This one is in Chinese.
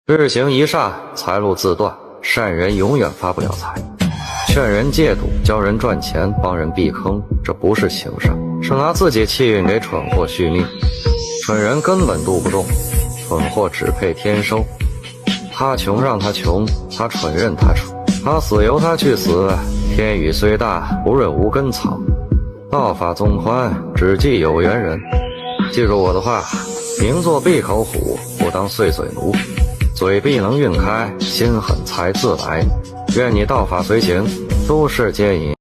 日行一善，财路自断。善人永远发不了财。劝人戒赌，教人赚钱，帮人避坑，这不是行善，是拿自己气运给蠢货续命。蠢人根本渡不动，蠢货只配天收。他穷让他穷，他蠢任他蠢，他死由他去死。天雨虽大，不润无根草。道法纵宽，只记有缘人。记住我的话，宁做闭口虎，不当碎嘴奴。嘴必能运开，心狠财自来。愿你道法随行，诸事皆宜。